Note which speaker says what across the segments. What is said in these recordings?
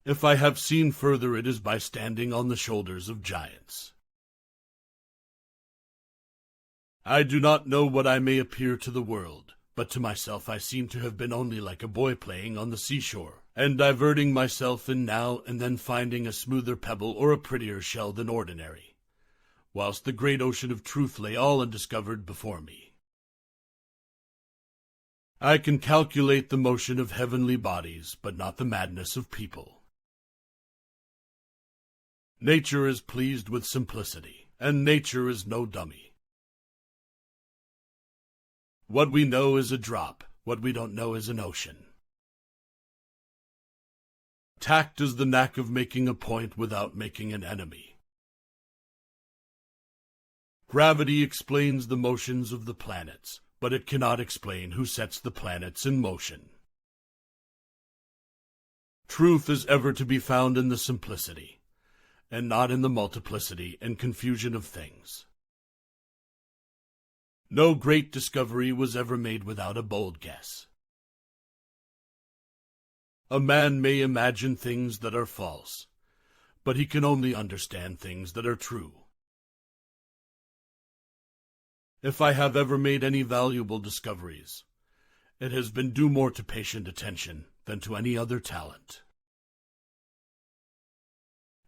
Speaker 1: If I have seen further, it is by standing on the shoulders of giants. I do not know what I may appear to the world, but to myself I seem to have been only like a boy playing on the seashore, and diverting myself in now and then finding a smoother pebble or a prettier shell than ordinary, whilst the great ocean of truth lay all undiscovered before me. I can calculate the motion of heavenly bodies, but not the madness of people. Nature is pleased with simplicity, and nature is no dummy. What we know is a drop, what we don't know is an ocean. Tact is the knack of making a point without making an enemy. Gravity explains the motions of the planets, but it cannot explain who sets the planets in motion. Truth is ever to be found in the simplicity, and not in the multiplicity and confusion of things. No great discovery was ever made without a bold guess. A man may imagine things that are false, but he can only understand things that are true. If I have ever made any valuable discoveries, it has been due more to patient attention than to any other talent.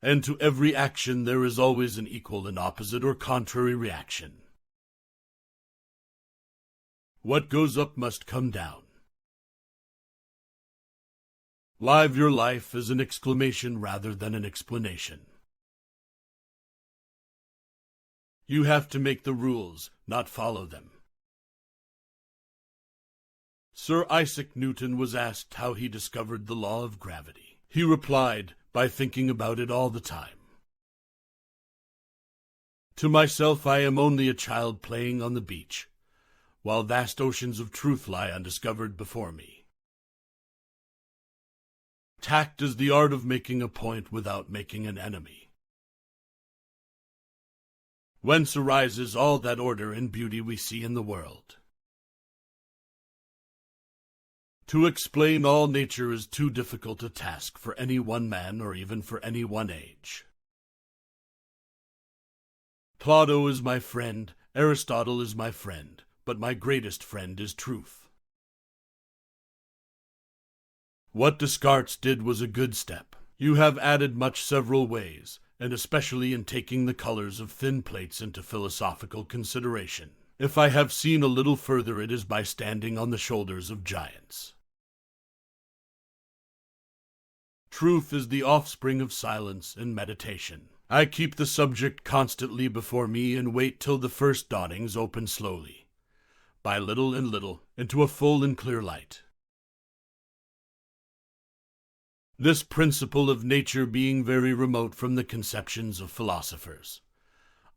Speaker 1: And to every action there is always an equal and opposite or contrary reaction. What goes up must come down. Live your life as an exclamation rather than an explanation. You have to make the rules, not follow them. Sir Isaac Newton was asked how he discovered the law of gravity. He replied, by thinking about it all the time. To myself I am only a child playing on the beach, while vast oceans of truth lie undiscovered before me. Tact is the art of making a point without making an enemy. Whence arises all that order and beauty we see in the world. To explain all nature is too difficult a task for any one man or even for any one age. Plato is my friend, Aristotle is my friend, but my greatest friend is truth. What Descartes did was a good step. You have added much several ways, and especially in taking the colors of thin plates into philosophical consideration. If I have seen a little further, it is by standing on the shoulders of giants. Truth is the offspring of silence and meditation. I keep the subject constantly before me and wait till the first dawnings open slowly, by little and little, into a full and clear light. This principle of nature being very remote from the conceptions of philosophers,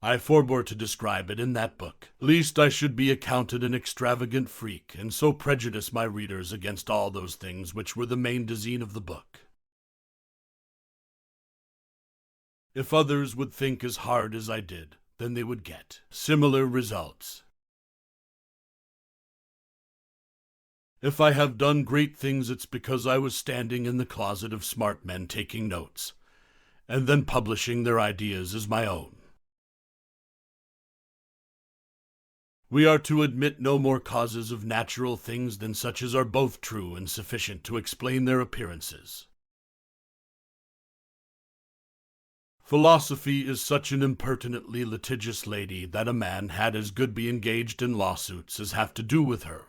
Speaker 1: I forbore to describe it in that book, lest I should be accounted an extravagant freak, and so prejudice my readers against all those things which were the main design of the book. If others would think as hard as I did, then they would get similar results. If I have done great things, it's because I was standing in the closet of smart men taking notes, and then publishing their ideas as my own. We are to admit no more causes of natural things than such as are both true and sufficient to explain their appearances. Philosophy is such an impertinently litigious lady that a man had as good be engaged in lawsuits as have to do with her.